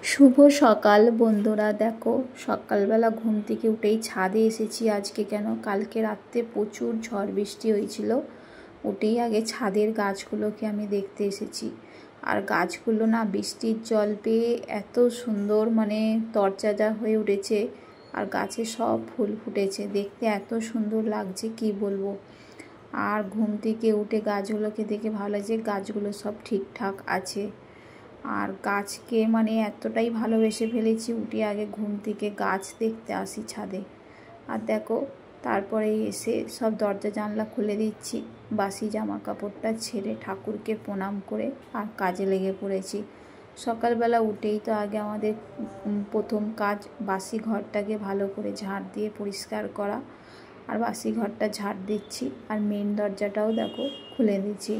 শুভ সকাল বন্ধুরা। দেখো সকালবেলা ঘুম থেকে উঠেই ছাদে এসেছি আজকে। কেন, কালকে রাত্রে প্রচুর ঝড় বৃষ্টি হয়েছিল। উঠেই আগে ছাদের গাছগুলোকে আমি দেখতে এসেছি। আর গাছগুলো না বৃষ্টির জল পেয়ে এত সুন্দর তরতাজা হয়ে উঠেছে। আর গাছে সব ফুল ফুটেছে, দেখতে এত সুন্দর লাগছে কি বলবো। আর ঘুম থেকে উঠে গাছগুলোকে দেখে ভালো লাগছে, গাছগুলো সব ঠিকঠাক আছে। আর গাছকে এতটাই ভালোবেসে ফেলেছি, উঠে আগে ঘুম থেকে গাছ দেখতে আসি ছাদে। আর দেখো তারপরে এসে সব দরজা জানলা খুলে দিচ্ছি, বাসি জামা কাপড়টা ছেড়ে ঠাকুরকে প্রণাম করে আর কাজে লেগে পড়েছি। সকালবেলা উঠেই তো আগে আমাদের প্রথম কাজ বাসি ঘরটাকে ভালো করে ঝাড় দিয়ে পরিষ্কার করা। আর বাসি ঘরটা ঝাড় দিচ্ছি, আর মেন দরজাটাও দেখো খুলে দিচ্ছি।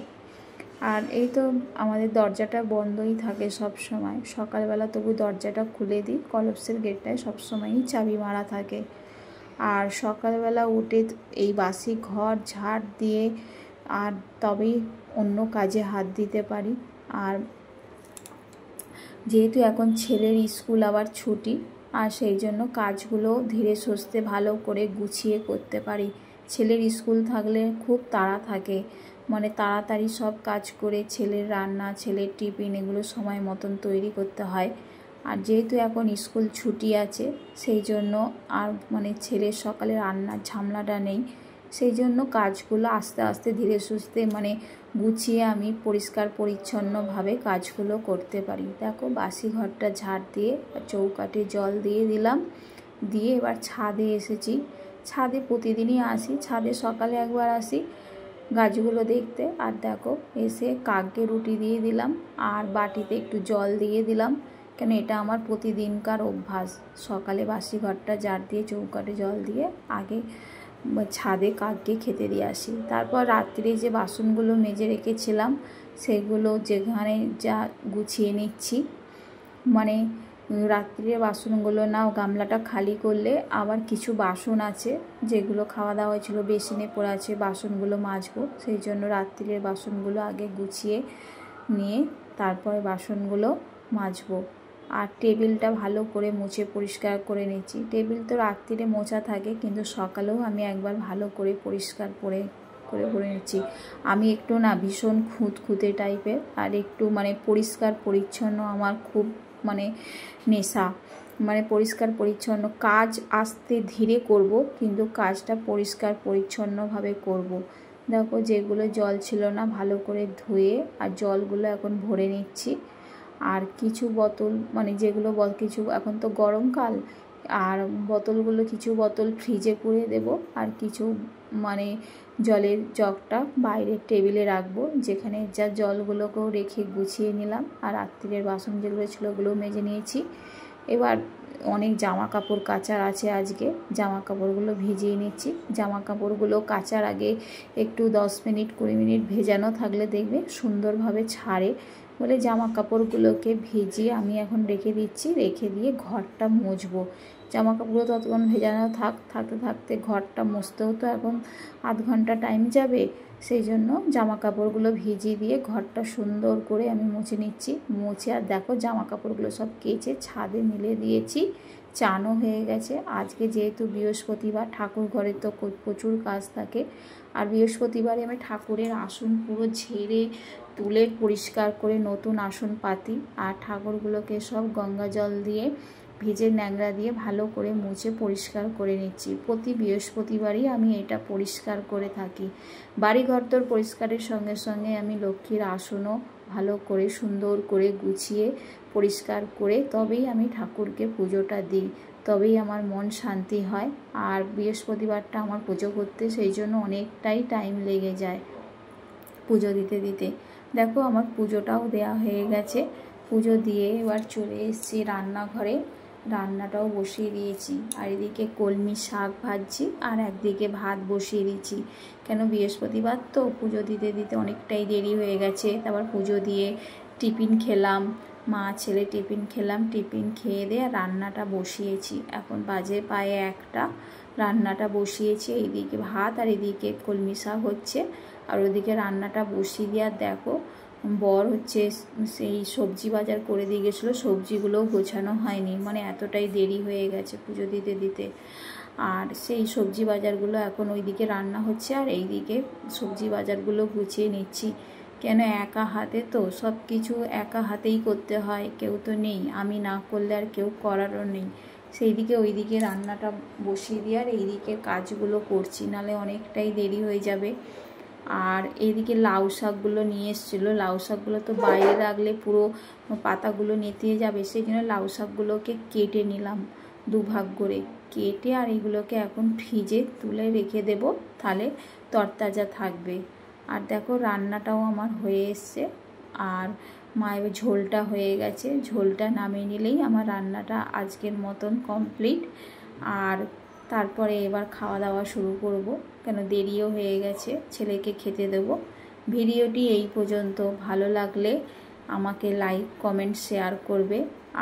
আর এই তো আমাদের দরজাটা বন্ধই থাকে সব সময়। সকালবেলা তবু দরজাটা খুলে দিই, কলপসের গেটটায় সবসময়ই চাবি মারা থাকে। আর সকালবেলা উঠে এই বাসি ঘর ঝাড় দিয়ে আর তবেই অন্য কাজে হাত দিতে পারি। আর যেহেতু এখন ছেলের স্কুল আবার ছুটি, আর সেই জন্য কাজগুলো ধীরে সুস্থে ভালো করে গুছিয়ে করতে পারি। ছেলের স্কুল থাকলে খুব তাড়া থাকে, তাড়াতাড়ি সব কাজ করে ছেলের রান্না, ছেলের টিফিন এগুলো সময় মতন তৈরি করতে হয়। আর যেহেতু এখন স্কুল ছুটি আছে, সেই জন্য আর ছেলের সকালে রান্নার ঝামেলাটা নেই। সেই জন্য কাজগুলো আস্তে আস্তে ধীরে সুস্থে গুছিয়ে আমি পরিষ্কার পরিচ্ছন্নভাবে কাজগুলো করতে পারি। দেখো বাসি ঘরটা ঝাড় দিয়ে চৌকাঠে জল দিয়ে দিলাম, দিয়ে এবার ছাদে এসেছি। ছাদে প্রতিদিনই আসি, ছাদে সকালে একবার আসি গাছগুলো দেখতে। আর দেখো এসে কাককে রুটি দিয়ে দিলাম আর বাটিতে একটু জল দিয়ে দিলাম, কেন এটা আমার প্রতিদিনকার অভ্যাস। সকালে বাসি ঘরটা ঝাড় দিয়ে চৌকাঠে জল দিয়ে আগে ছাদে কাককে খেতে দিয়ে আসি। তারপর রাত্রে যে বাসনগুলো মেজে রেখেছিলাম সেগুলো যেখানে যা গুছিয়ে নিচ্ছি। রাত্রে বাসনগুলো গামলাটা খালি করলে আবার কিছু বাসন আছে যেগুলো খাওয়া দাওয়া হয়েছিল বেসিনে পড়ে আছে, বাসনগুলো মাজবো। সেই জন্য রাত্রের বাসনগুলো আগে গুছিয়ে নিয়ে তারপরে বাসনগুলো মাজবো। আর টেবিলটা ভালো করে মুছে পরিষ্কার করে নিচ্ছি। টেবিল তো রাত্রিরে মোছা থাকে, কিন্তু সকালেও আমি একবার ভালো করে পরিষ্কার করে নিচ্ছি। আমি একটু ভীষণ খুঁতখুঁতে টাইপের, আর একটু পরিষ্কার পরিচ্ছন্ন আমার খুব নেশা। পরিষ্কার পরিচ্ছন্ন কাজ আস্তে ধীরে করব, কিন্তু কাজটা পরিষ্কার পরিচ্ছন্নভাবে করব। দেখো যেগুলো জল ছিল না ভালো করে ধুয়ে আর জলগুলো এখন ভরে নিচ্ছি। আর কিছু বোতল যেগুলো কিছু, এখন তো গরমকাল, আর বোতলগুলো কিছু বোতল ফ্রিজে পুরে দেব, আর কিছু জলের জগটা বাইরের টেবিলে রাখবো, যেখানে যা জলগুলোকেও রেখে গুছিয়ে নিলাম। আর রাত্রিরের বাসন যেগুলো ছিল ওগুলোও মেজে নিয়েছি। এবার অনেক জামা কাপড় কাচার আছে আজকে, জামা কাপড়গুলো ভিজিয়ে নিচ্ছি। জামা কাপড়গুলো কাচার আগে একটু 10 মিনিট 20 মিনিট ভেজানো থাকলে দেখবে সুন্দরভাবে ছাড়ে, বলে জামা কাপড়গুলোকে ভিজিয়ে আমি এখন রেখে দিচ্ছি। রেখে দিয়ে ঘরটা মুছবো। জামা কাপড়গুলো ততক্ষণ ভেজানো থাকতে থাকতে ঘরটা মুছতেও তো এখন আধ ঘন্টা টাইম যাবে। সেই জন্য জামা কাপড়গুলো ভিজিয়ে দিয়ে ঘরটা সুন্দর করে আমি মুছে নিচ্ছি। মুছে আর দেখো জামা কাপড়গুলো সব কেচে ছাদে মিলে দিয়েছি। চানও হয়ে গেছে। আজকে যেহেতু বৃহস্পতিবার, ঠাকুর ঘরে তো প্রচুর কাজ থাকে। আর বৃহস্পতিবারে আমি ঠাকুরের আসন পুরো ঝেড়ে তুলে পরিষ্কার করে নতুন আসন পাতি, আর ঠাকুরগুলোকে সব গঙ্গা জল দিয়ে ভিজে ন্যাংরা দিয়ে ভালো করে মুছে পরিষ্কার করে নিচ্ছি। প্রতি বৃহস্পতিবারই আমি এটা পরিষ্কার করে থাকি। বাড়িঘর তোর পরিষ্কারের সঙ্গে সঙ্গে আমি লক্ষ্মীর আসনও ভালো করে সুন্দর করে গুছিয়ে পরিষ্কার করে তবেই আমি ঠাকুরকে পুজোটা দিই, তবেই আমার মন শান্তি হয়। আর বৃহস্পতিবারটা আমার পুজো করতে সেই জন্য অনেকটাই টাইম লেগে যায় পুজো দিতে দিতে। দেখো আমার পুজোটাও দেয়া হয়ে গেছে। পুজো দিয়ে এবার চলে এসেছি রান্নাঘরে, রান্নাটাও বসিয়ে দিয়েছি। আর এদিকে কলমি শাক ভাজছি, আর একদিকে ভাত বসিয়ে দিয়েছি। কেন বৃহস্পতিবার তো পুজো দিতে দিতে অনেকটাই দেরি হয়ে গেছে। তারপর পুজো দিয়ে টিফিন খেলাম, মা ছেলে টিফিন খেলাম। টিফিন খেয়ে দিয়ে রান্নাটা বসিয়েছি। এখন বাজে প্রায় 1টা, রান্নাটা বসিয়েছি। এইদিকে ভাত আর এদিকে কলমি শাক হচ্ছে, আর ওদিকে রান্নাটা বসিয়ে দিয়ে। আর দেখো বর হচ্ছে সেই সবজি বাজার করে দিয়ে গেছিলো, সবজিগুলোও গোছানো হয়নি, মানে এতটাই দেরি হয়ে গেছে পুজো দিতে দিতে। আর সেই সবজি বাজারগুলো এখন ওইদিকে রান্না হচ্ছে আর এইদিকে সবজি বাজারগুলো গুছিয়ে নিচ্ছি। কেন একা হাতে তো সব কিছু একা হাতেই করতে হয়, কেউ তো নেই, আমি না করলে আর কেউ করারও নেই। সেই দিকে ওইদিকে রান্নাটা বসিয়ে দিয়ে আর এইদিকে কাজগুলো করছি, নাহলে অনেকটাই দেরি হয়ে যাবে। আর এইদিকে লাউ শাকগুলো নিয়ে এসেছিলো, লাউ শাকগুলো তো বাইরে রাখলে পুরো পাতাগুলো নেতিয়ে যাবে, সেই জন্য লাউ শাকগুলোকে কেটে নিলাম দুভাগ করে, কেটে আর এগুলোকে এখন ফ্রিজে তুলে রেখে দেব, তাহলে তরতাজা থাকবে। আর দেখো রান্নাটাও আমার হয়ে এসছে, আর মায়ের ঝোলটা হয়ে গেছে, ঝোলটা নামিয়ে নিলেই আমার রান্নাটা আজকের মতন কমপ্লিট। আর তারপরে এবার খাওয়া দাওয়া শুরু করব, কেন দেরিও হয়ে গেছে, ছেলেকে খেতে দেব। ভিডিওটি এই পর্যন্ত, ভালো লাগলে আমাকে লাইক কমেন্ট শেয়ার করবে,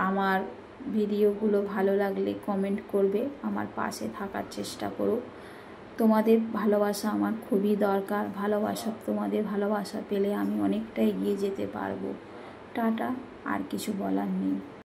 আমার ভিডিওগুলো ভালো লাগলে কমেন্ট করবে, আমার পাশে থাকার চেষ্টা করো। তোমাদের ভালোবাসা আমার খুবই দরকার, তোমাদের ভালোবাসা পেলে আমি অনেকটা এগিয়ে যেতে পারবো। টাটা, আর কিছু বলার নেই।